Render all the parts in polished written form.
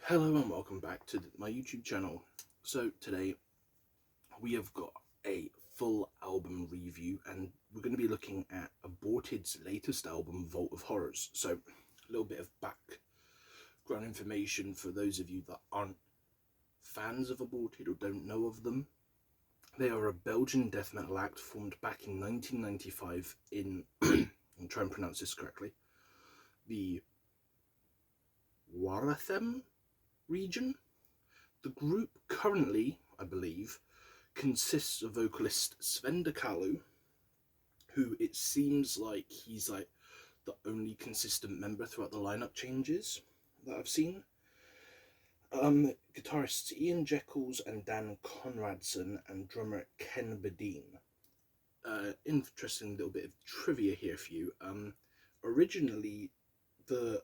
Hello and welcome back to my YouTube channel. So today we have got a full album review and we're going to be looking at Aborted's latest album, Vault of Horrors. So a little bit of background information for those of you that aren't fans of Aborted or don't know of them. They are a Belgian death metal act formed back in 1995 in, I'll try and pronounce this correctly, the Warathem region. The group currently, I believe, consists of vocalist Sven de Kalu, who it seems like he's like the only consistent member throughout the lineup changes that I've seen. Guitarists Ian Jekyls and Dan Conradson and drummer Ken Bedeen. Interesting little bit of trivia here for you. Originally, the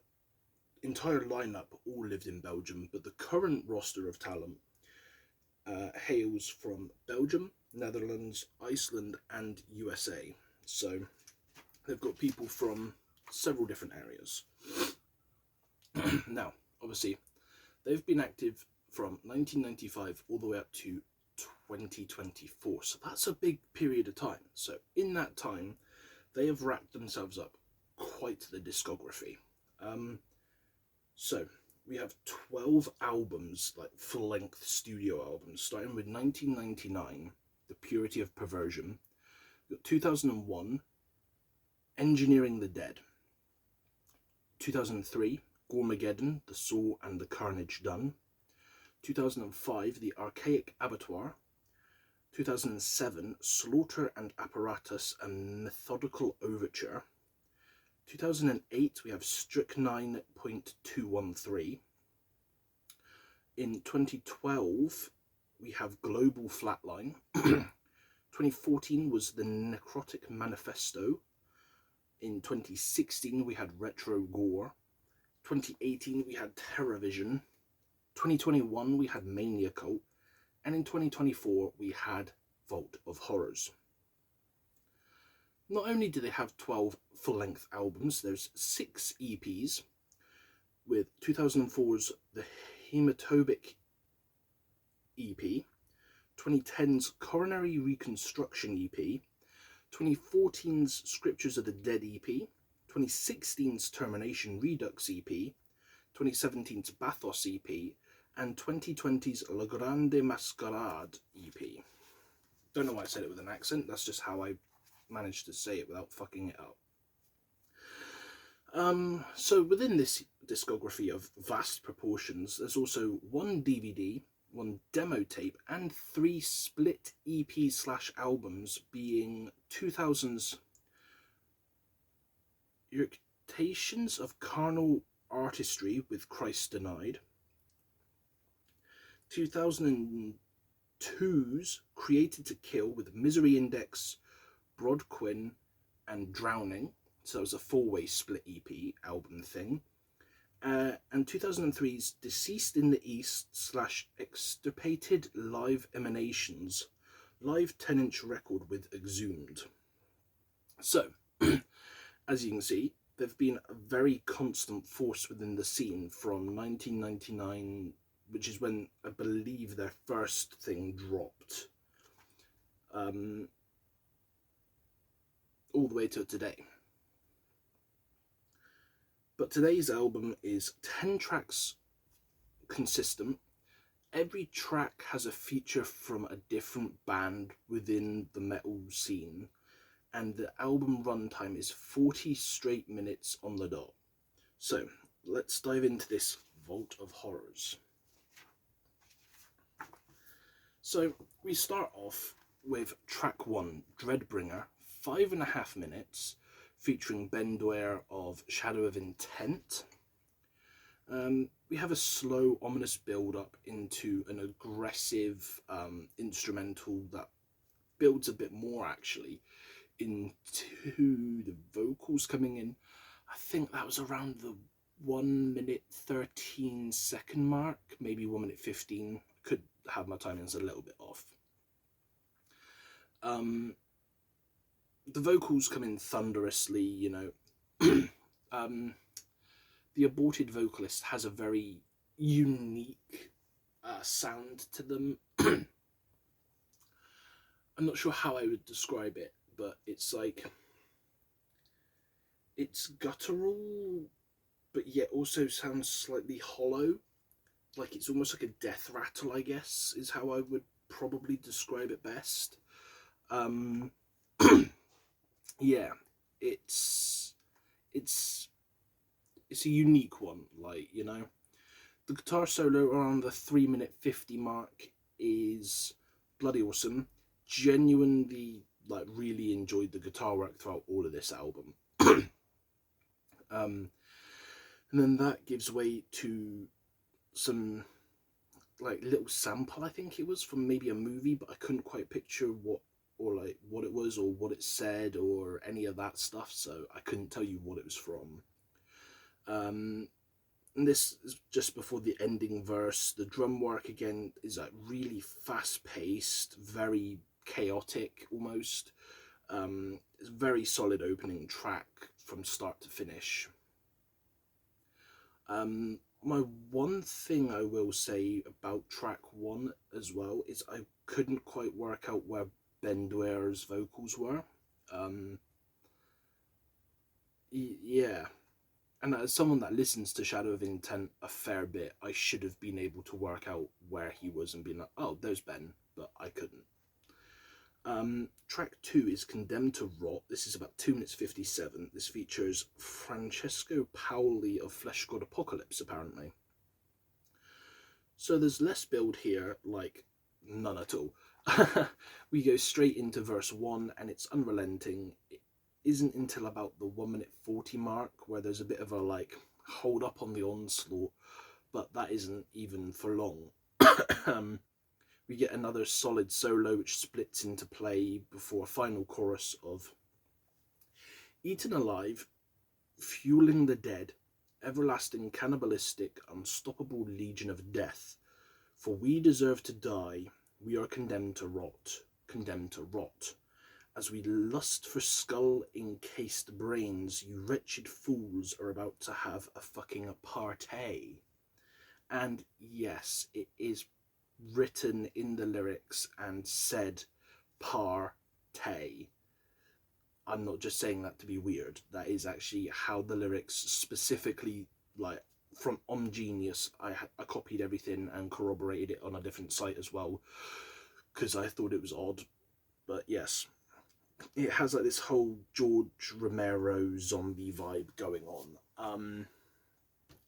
entire lineup all lived in Belgium, but the current roster of talent hails from Belgium, Netherlands, Iceland and USA. So they've got people from several different areas. Now, obviously, they've been active from 1995 all the way up to 2024. So that's a big period of time. So in that time, they have racked themselves up quite the discography. So we have 12 albums, like full-length studio albums, starting with 1999, The Purity of Perversion. We've got 2001, Engineering the Dead. 2003, Gormageddon, The Soul and the Carnage Done. 2005, The Archaic Abattoir. 2007, Slaughter and Apparatus, A Methodical Overture. 2008, we have Strychnine.213. In 2012, we have Global Flatline. 2014 was The Necrotic Manifesto. In 2016, we had Retro Gore. 2018, we had TerrorVision. 2021, we had Mania Cult. And in 2024, we had Vault of Horrors. Not only do they have 12 full-length albums, there's 6 EPs, with 2004's The Hematobic EP, 2010's Coronary Reconstruction EP, 2014's Scriptures of the Dead EP, 2016's Termination Redux EP, 2017's Bathos EP, and 2020's La Grande Masquerade EP. Don't know why I said it with an accent, that's just how I managed to say it without fucking it up. So within this discography of vast proportions, there's also one DVD, one demo tape, and 3 split EP/albums, being 2000's Irritations of Carnal Artistry with Christ Denied, 2002's Created to Kill with Misery Index, Brodquin and Drowning, so that was a 4-way split EP album thing, and 2003's Deceased in the East / Extirpated Live Emanations live 10-inch record with Exhumed. So, as you can see, they've been a very constant force within the scene from 1999, which is when I believe their first thing dropped, all the way to today. But today's album is 10 tracks consistent. Every track has a feature from a different band within the metal scene, and the album runtime is 40 straight minutes on the dot. So let's dive into this Vault of Horrors. So we start off with track 1, Dreadbringer, 5.5 minutes, featuring Ben Dwyer of Shadow of Intent. We have a slow, ominous build-up into an aggressive instrumental that builds a bit more, actually, into the vocals coming in. I think that was around the 1 minute 13 second mark, maybe 1 minute 15. Could have my timings a little bit off. The vocals come in thunderously, you know. The Aborted vocalist has a very unique sound to them. I'm not sure how I would describe it, but it's like, it's guttural, but yet also sounds slightly hollow. Like it's almost like a death rattle, I guess, is how I would probably describe it best. Um, yeah, it's it's it's a unique one. Like, you know, the guitar solo around the 3 minute 50 mark is bloody awesome. Genuinely, like, really enjoyed the guitar work throughout all of this album. um, and then that gives way to some like little sample, I think it was, from maybe a movie, but I couldn't quite picture what, or like what it was or what it said or any of that stuff, so I couldn't tell you what it was from. And this is just before the ending verse. The drum work again is like really fast paced, very chaotic almost. It's a very solid opening track from start to finish. My one thing I will say about track one as well is I couldn't quite work out where Ben Dware's vocals were. Yeah, and as someone that listens to Shadow of Intent a fair bit, I should have been able to work out where he was and been like, oh, there's Ben, but I couldn't. Track 2 is Condemned to Rot. This is about 2 minutes 57. This features Francesco Paoli of Flesh God Apocalypse, apparently. So there's less build here, like none at all. We go straight into verse 1 and it's unrelenting. It isn't until about the 1 minute 40 mark where there's a bit of a like hold up on the onslaught, but that isn't even for long. We get another solid solo which splits into play before a final chorus of Eaten alive, fueling the dead, everlasting cannibalistic, unstoppable legion of death. For we deserve to die, we are condemned to rot, condemned to rot. As we lust for skull-encased brains, you wretched fools are about to have a fucking party. And yes, it is written in the lyrics and said party. I'm not just saying that to be weird. That is actually how the lyrics specifically, like from Genius, I copied everything and corroborated it on a different site as well because I thought it was odd. But yes, it has like this whole George Romero zombie vibe going on.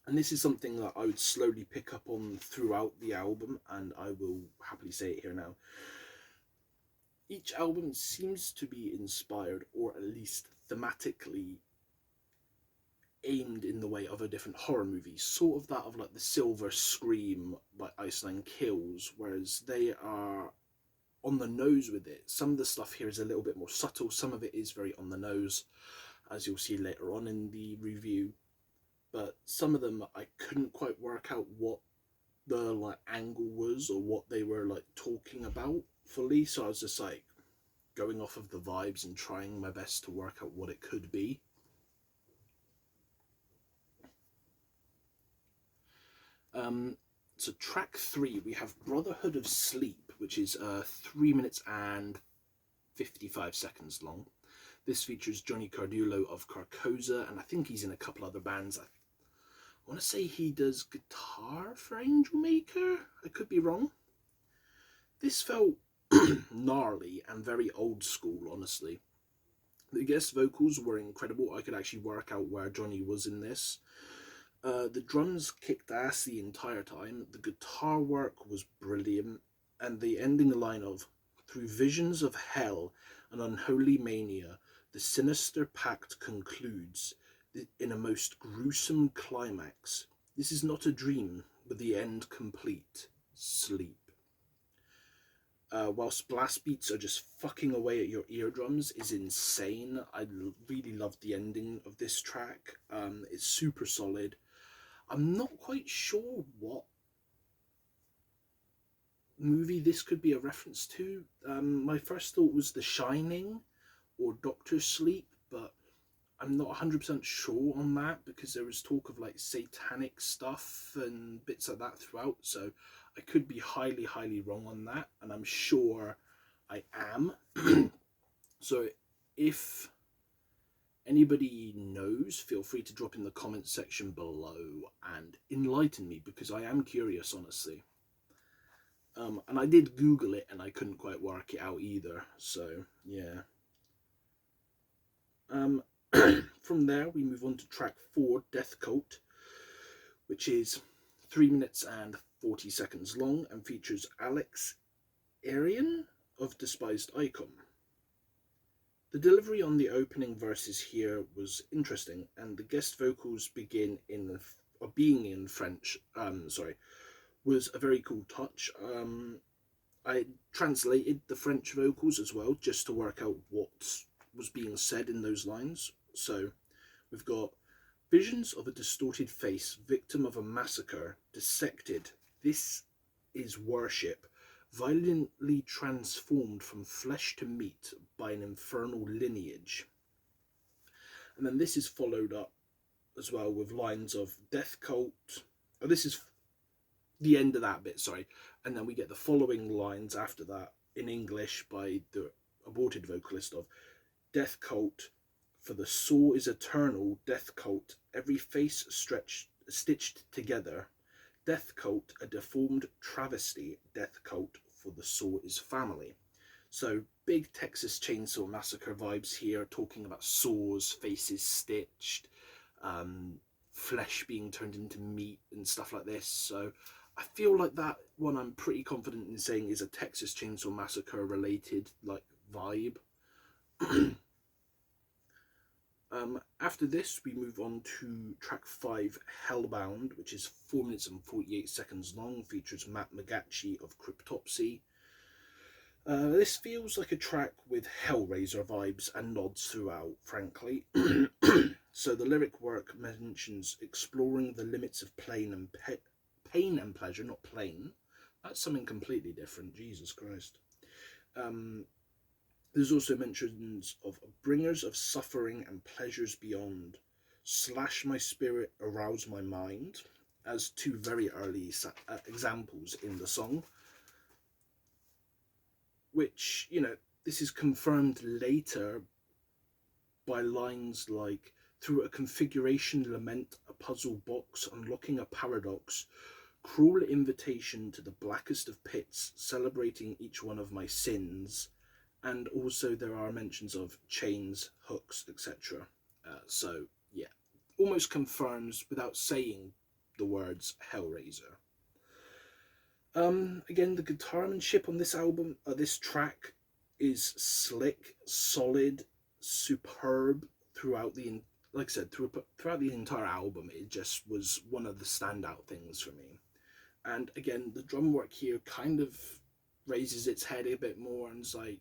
And this is something that I would slowly pick up on throughout the album, and I will happily say it here now. Each album seems to be inspired, or at least thematically aimed in the way of a different horror movie, sort of that of like the Silver Scream by Iceland Kills, whereas they are on the nose with it. Some of the stuff here is a little bit more subtle, some of it is very on the nose, as you'll see later on in the review. But some of them I couldn't quite work out what the like angle was or what they were like talking about fully, so I was just like going off of the vibes and trying my best to work out what it could be. So track 3, we have Brotherhood of Sleep, which is 3 minutes and 55 seconds long. This features Johnny Cardulo of Carcosa, and I think he's in a couple other bands. I want to say he does guitar for Angel Maker. I could be wrong. This felt gnarly and very old school, honestly. The guest vocals were incredible. I could actually work out where Johnny was in this. The drums kicked ass the entire time. The guitar work was brilliant. And the ending line of, through visions of hell and unholy mania, the sinister pact concludes in a most gruesome climax. This is not a dream, but the end complete. Sleep. Whilst blast beats are just fucking away at your eardrums is insane. I really loved the ending of this track. It's super solid. I'm not quite sure what movie this could be a reference to. My first thought was The Shining or Doctor Sleep, but I'm not 100% sure on that, because there was talk of like satanic stuff and bits like that throughout, so I could be highly, highly wrong on that, and I'm sure I am. So if anybody knows, feel free to drop in the comments section below and enlighten me, because I am curious, honestly. And I did Google it and I couldn't quite work it out either, so yeah. From there we move on to track 4, Death Coat, which is 3 minutes and 40 seconds long and features Alex Arian of Despised Icon. The delivery on the opening verses here was interesting, and the guest vocals being in French, was a very cool touch. I translated the French vocals as well, just to work out what was being said in those lines. So we've got visions of a distorted face, victim of a massacre, dissected. This is worship, violently transformed from flesh to meat by an infernal lineage. And then this is followed up as well with lines of Death Cult. Oh, this is the end of that bit, sorry. And then we get the following lines after that in English by the Aborted vocalist of Death Cult, for the saw is eternal, Death Cult, every face stitched together. Death Cult, a deformed travesty, Death Cult, for the saw is family. So big Texas Chainsaw Massacre vibes here, talking about saws, faces stitched, flesh being turned into meat and stuff like this. So I feel like that one I'm pretty confident in saying is a Texas Chainsaw Massacre related like vibe. After this, we move on to track 5, Hellbound, which is 4 minutes and 48 seconds long, features Matt Magachi of Cryptopsy. This feels like a track with Hellraiser vibes and nods throughout, frankly. So the lyric work mentions exploring the limits of pain and pleasure, not plain. That's something completely different, Jesus Christ. There's also mentions of bringers of suffering and pleasures beyond, slash my spirit, arouse my mind, as 2 very early examples in the song. Which, you know, this is confirmed later by lines like, through a configuration lament, a puzzle box, unlocking a paradox, cruel invitation to the blackest of pits, celebrating each one of my sins. And also there are mentions of chains, hooks, etc. So yeah, almost confirms without saying the words Hellraiser. Again, the guitarmanship on this album, this track, is slick, solid, superb throughout the, like I said, throughout the entire album. It just was one of the standout things for me. And again, the drum work here kind of raises its head a bit more and is like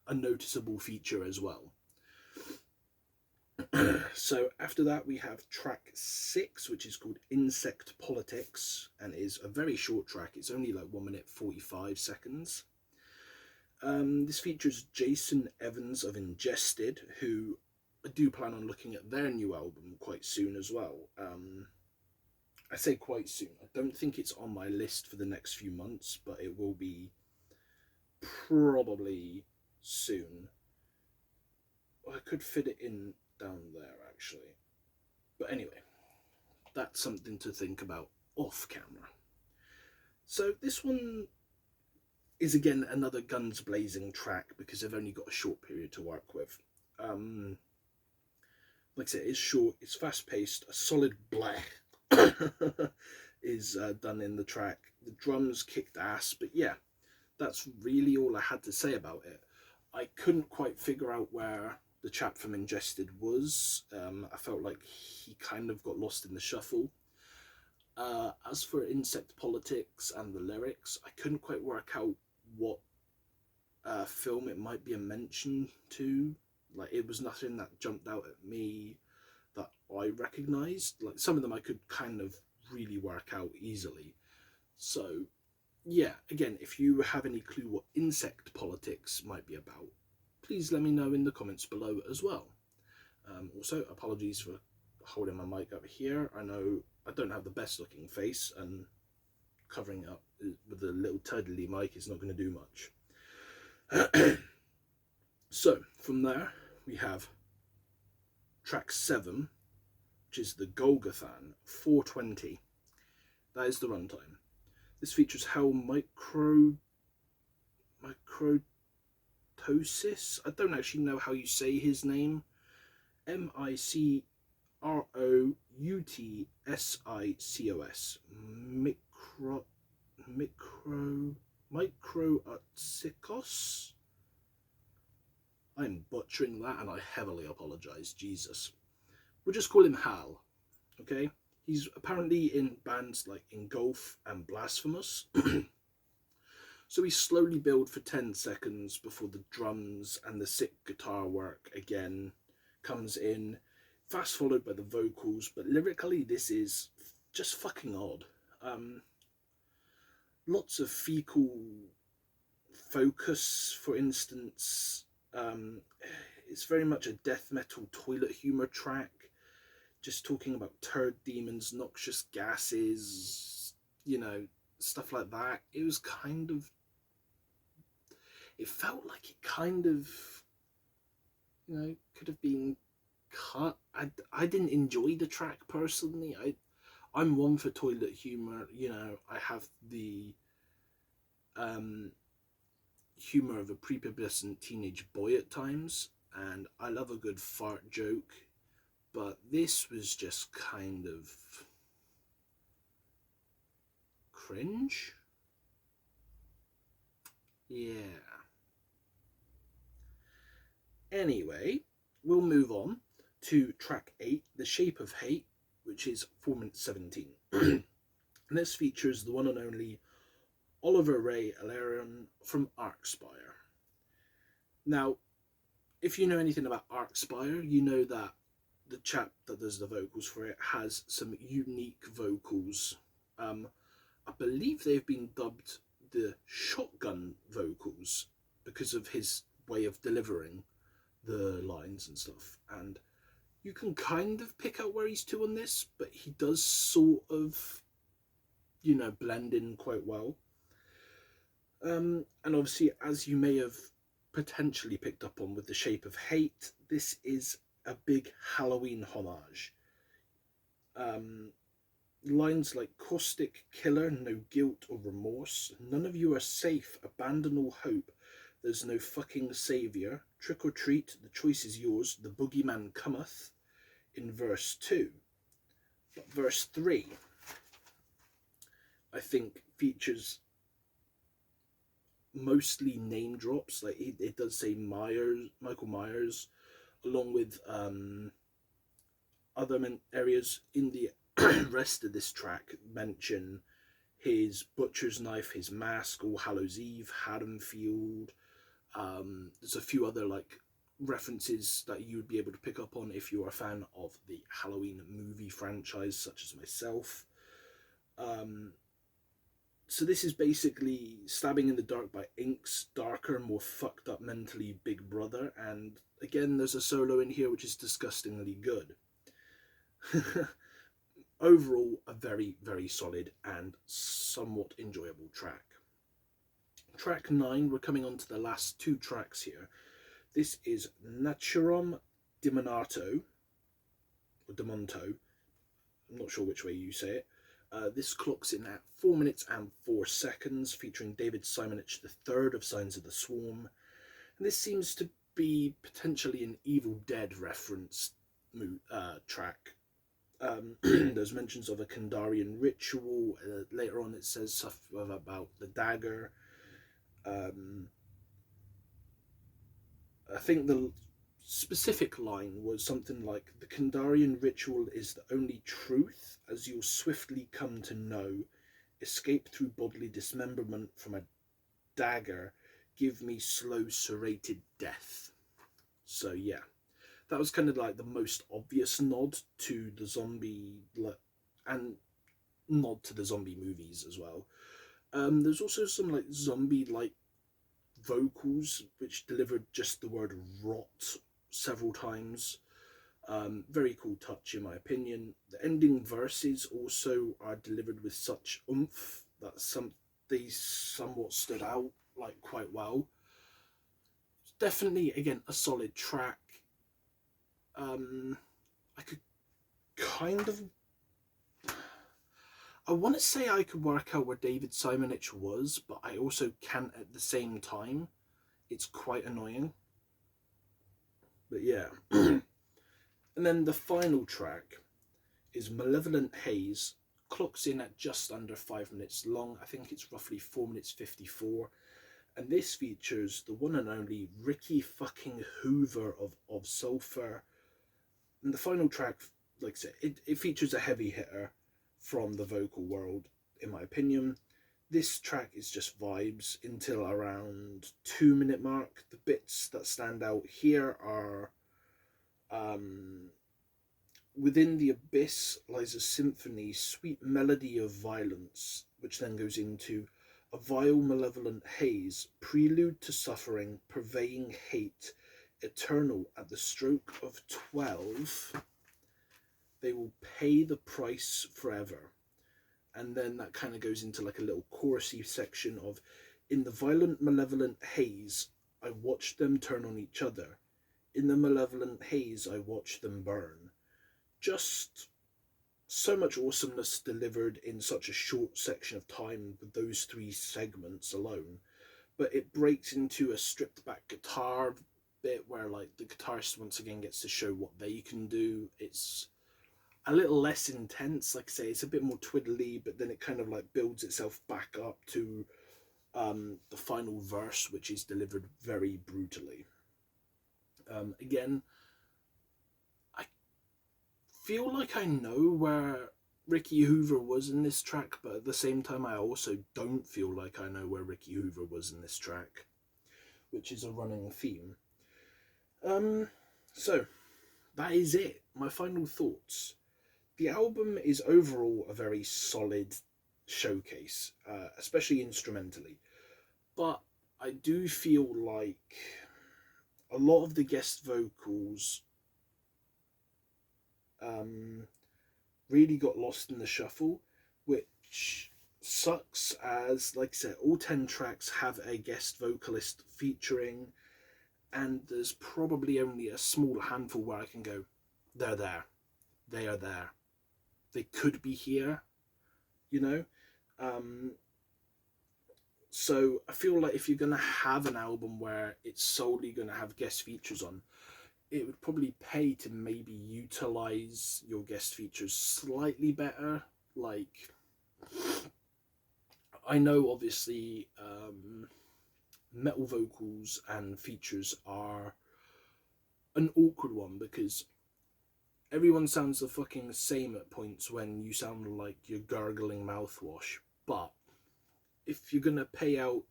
a noticeable feature as well. So after that we have track 6, which is called Insect Politics, and is a very short track. It's only like 1 minute 45 seconds. This features Jason Evans of Ingested, who I do plan on looking at their new album quite soon as well. I say quite soon. I don't think it's on my list for the next few months, but it will be probably soon. I could fit it in down there actually, but anyway, that's something to think about off camera. So this one is again another guns blazing track because they've only got a short period to work with. Like I said, it's short, it's fast paced, a solid bleh is done in the track. The drums kicked ass, but yeah, that's really all I had to say about it. I couldn't quite figure out where the chap from Ingested was. I felt like he kind of got lost in the shuffle. As for Insect Politics and the lyrics, I couldn't quite work out what film it might be a mention to. Like, it was nothing that jumped out at me that I recognised. Like, some of them I could kind of really work out easily. So yeah, again, if you have any clue what Insect Politics might be about, please let me know in the comments below as well. Also, apologies for holding my mic up here. I know I don't have the best looking face, and covering up with a little turtley mic is not going to do much. So, from there, we have track 7, which is the Golgothan 420. That is the runtime. This features how microtosis. I don't actually know how you say his name. Microutisicos. Microutsikos. I'm butchering that, and I heavily apologise. Jesus. We'll just call him Hal. Okay. He's apparently in bands like Engulf and Blasphemous. So we slowly build for 10 seconds before the drums and the sick guitar work again comes in, fast followed by the vocals. But lyrically, this is just fucking odd. Lots of fecal focus, for instance. It's very much a death metal toilet humour track, just talking about turd demons, noxious gases, you know, stuff like that. It was kind of, it felt like it kind of, you know, could have been cut. I didn't enjoy the track personally. I'm one for toilet humour. You know, I have the humour of a prepubescent teenage boy at times, and I love a good fart joke, but this was just kind of cringe. Yeah. Anyway, we'll move on to track 8, The Shape of Hate, which is 4 minutes 17. And this features the one and only Oliver Ray Alarion from Arcspire. Now, if you know anything about Arcspire, you know that the chap that does the vocals for it has some unique vocals. I believe they've been dubbed the shotgun vocals because of his way of delivering the lines and stuff, and you can kind of pick out where he's to on this, but he does sort of, you know, blend in quite well. And obviously, as you may have potentially picked up on with The Shape of Hate, this is a big Halloween homage. Lines like caustic killer, no guilt or remorse, none of you are safe, abandon all hope, there's no fucking saviour, trick or treat, the choice is yours, the boogeyman cometh, in verse 2. But verse 3, I think, features mostly name drops. Like it does say Michael Myers, along with other areas in the rest of this track mention his butcher's knife, his mask, All Hallows Eve, Haddonfield. There's a few other like references that you would be able to pick up on if you're a fan of the Halloween movie franchise, such as myself. So this is basically stabbing in the dark by Ink's darker, more fucked up mentally big brother, and again there's a solo in here which is disgustingly good. Overall, a very, very solid and somewhat enjoyable track. Track 9, we're coming on to the last 2 tracks here. This is Naturom Demonato, or Demonto, I'm not sure which way you say it. This clocks in at 4 minutes and 4 seconds, featuring David Simonich III of Signs of the Swarm. And this seems to be potentially an Evil Dead reference track. There's mentions of a Kandarian ritual. Later on it says stuff about the dagger. I think the specific line was something like, the Kandarian ritual is the only truth, as you'll swiftly come to know. Escape through bodily dismemberment from a dagger. Give me slow serrated death. So yeah. That was kind of like the most obvious nod to the zombie, and nod to the zombie movies as well. There's also some like zombie-like vocals which delivered just the word rot several times. Very cool touch in my opinion. The ending verses also are delivered with such oomph that these somewhat stood out like quite well. Definitely again a solid track. I could kind of, I want to say I could work out where David Simonich was, but I also can't at the same time. It's quite annoying. But yeah. And then the final track is Malevolent Haze. Clocks in at just under 5 minutes long. I think it's roughly 4 minutes 54. And this features the one and only Ricky fucking Hoover of Sulphur. And the final track, like I said, it features a heavy hitter from the vocal world, in my opinion. This track is just vibes until around 2 minute mark. The bits that stand out here are within the abyss lies a symphony, sweet melody of violence, which then goes into a vile malevolent haze, prelude to suffering, purveying hate, eternal at the stroke of 12. They will pay the price forever. And then that kind of goes into like a little chorusy section of, in the violent malevolent haze, I watched them turn on each other. In the malevolent haze, I watched them burn. Just so much awesomeness delivered in such a short section of time with those three segments alone. But it breaks into a stripped back guitar bit where like the guitarist once again gets to show what they can do. It's a little less intense, like I say, it's a bit more twiddly, but then it kind of like builds itself back up to the final verse, which is delivered very brutally. Again, I feel like I know where Ricky Hoover was in this track, but at the same time I also don't feel like I know where Ricky Hoover was in this track, which is a running theme. So that is it. My final thoughts. The album is overall a very solid showcase, especially instrumentally. But I do feel like a lot of the guest vocals really got lost in the shuffle, which sucks as, like I said, all 10 tracks have a guest vocalist featuring, and there's probably only a small handful where I can go, they're there, they are there, they could be here, you know? So I feel like if you're going to have an album where it's solely going to have guest features on, it would probably pay to maybe utilize your guest features slightly better. Like, I know obviously metal vocals and features are an awkward one because everyone sounds the fucking same at points when you sound like you're gargling mouthwash. But if you're going to pay out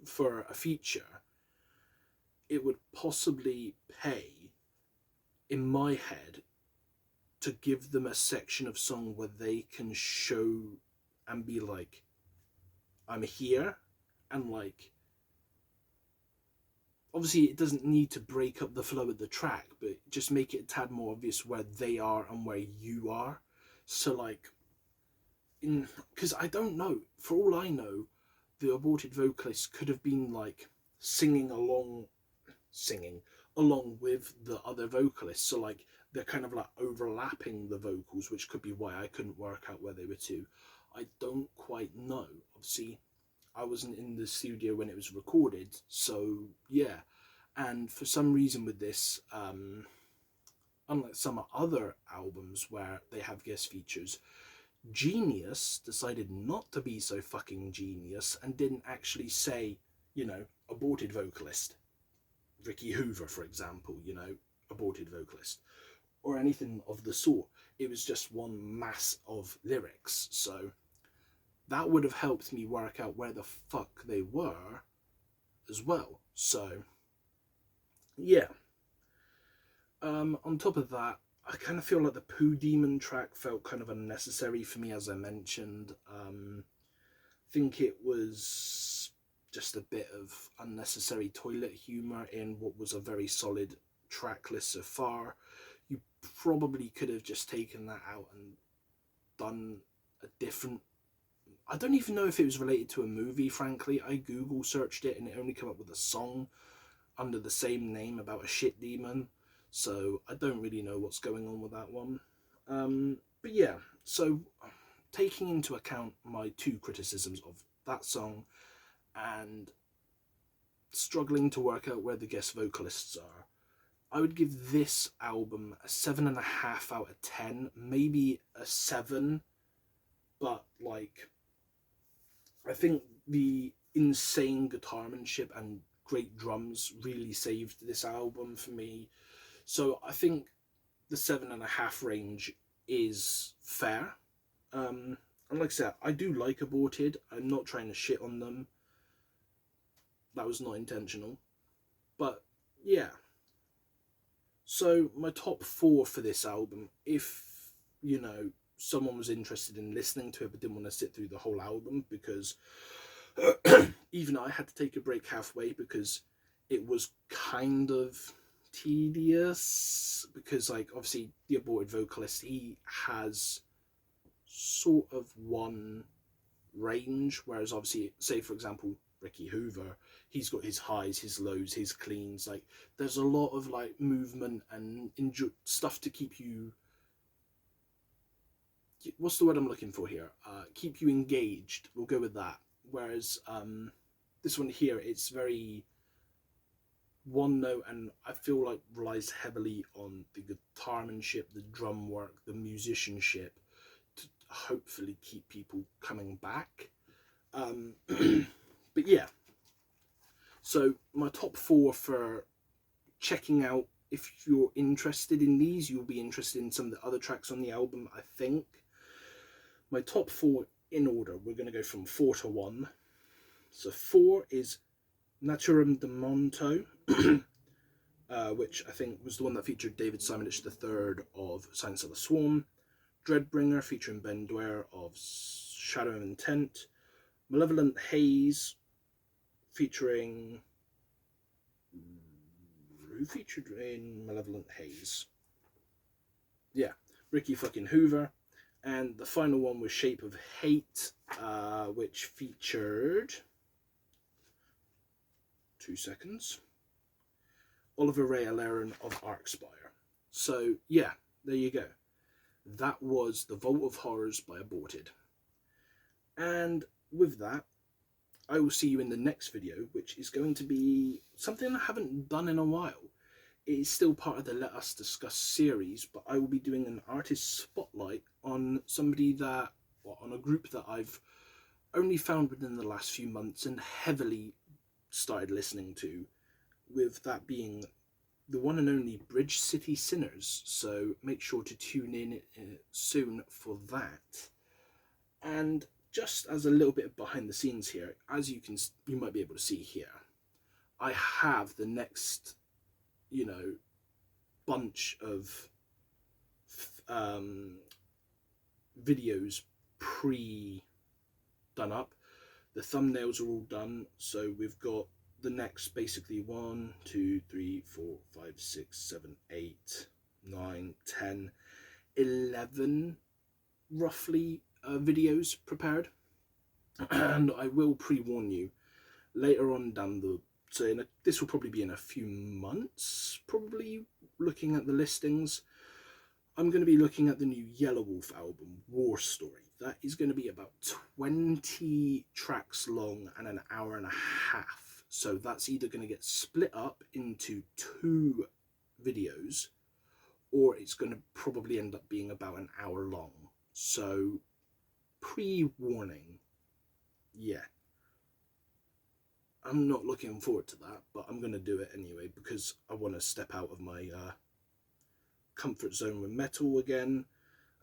for a feature, it would possibly pay, in my head, to give them a section of song where they can show and be like, I'm here, and like, obviously it doesn't need to break up the flow of the track, but just make it a tad more obvious where they are and where you are. So like, because I don't know, for all I know, the aborted vocalist could have been like singing along with the other vocalists, so like they're kind of like overlapping the vocals, which could be why I couldn't work out where they were to. I don't quite know. Obviously I wasn't in the studio when it was recorded, so yeah. And for some reason with this, unlike some other albums where they have guest features, Genius decided not to be so fucking genius and didn't actually say, you know, aborted vocalist. Ricky Hoover, for example, you know, aborted vocalist, or anything of the sort. It was just one mass of lyrics. So that would have helped me work out where the fuck they were as well. So yeah. On top of that, I kind of feel like the Poo Demon track felt kind of unnecessary for me, as I mentioned. I think it was just a bit of unnecessary toilet humour in what was a very solid track list so far. you probably could have just taken that out and done a different... I don't even know if it was related to a movie, frankly. I Google searched it and it only came up with a song under the same name about a shit demon. So I don't really know what's going on with that one. But yeah, so taking into account my 2 criticisms of that song and struggling to work out where the guest vocalists are, I would give this album a 7.5 out of 10, maybe a 7, but like, I think the insane guitarmanship and great drums really saved this album for me. So I think the 7.5 range is fair. And like I said, I do like Aborted. I'm not trying to shit on them. That was not intentional. But yeah. So my top 4 for this album, if, you know, someone was interested in listening to it but didn't want to sit through the whole album, because even I had to take a break halfway because it was kind of tedious, because like obviously the Aborted vocalist, he has sort of one range, whereas obviously, say for example Ricky Hoover, he's got his highs, his lows, his cleans. Like there's a lot of like movement and stuff to keep you, what's the word I'm looking for here, keep you engaged, we'll go with that. Whereas this one here, it's very one note, and I feel like relies heavily on the guitarmanship, the drum work, the musicianship to hopefully keep people coming back. But yeah, so my top 4 for checking out. If you're interested in these, you'll be interested in some of the other tracks on the album, I think. My top 4 in order, we're going to go from 4 to 1. So 4 is Naturum de Monto, which I think was the one that featured David Simonich III of Silence of the Swarm. Dreadbringer, featuring Ben Dwyer of Shadow of Intent. Malevolent Haze, featuring... who featured in Malevolent Haze? Yeah, Ricky fucking Hoover. And the final one was Shape of Hate, which featured... 2 seconds. Oliver Ray Alaron of Arcspire. So yeah, there you go. That was The Vault of Horrors by Aborted. And with that, I will see you in the next video, which is going to be something I haven't done in a while. It is still part of the Let Us Discuss series, but I will be doing an artist spotlight on somebody that, well, on a group that I've only found within the last few months and heavily started listening to, with that being the one and only Bridge City Sinners. So make sure to tune in soon for that. And just as a little bit of behind the scenes here, as you might be able to see here, I have the next, you know, bunch of videos done up. The thumbnails are all done, so we've got the next basically 1, 2, 3, 4, 5, 6, 7, 8, 9, 10, 11 roughly videos prepared. And I will pre-warn you later on down the... so this will probably be in a few months, probably looking at the listings. I'm going to be looking at the new Yellow Wolf album, War Story. That is going to be about 20 tracks long and an hour and a half. So that's either going to get split up into 2 videos, or it's going to probably end up being about an hour long. So pre-warning, yeah. I'm not looking forward to that, but I'm going to do it anyway because I want to step out of my comfort zone with metal again.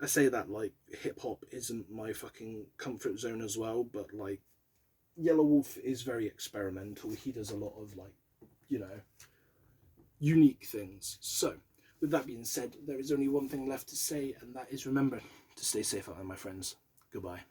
I say that like hip-hop isn't my fucking comfort zone as well, but like Yellow Wolf is very experimental. He does a lot of like, you know, unique things. So with that being said, there is only one thing left to say, and that is remember to stay safe out there, my friends. Goodbye.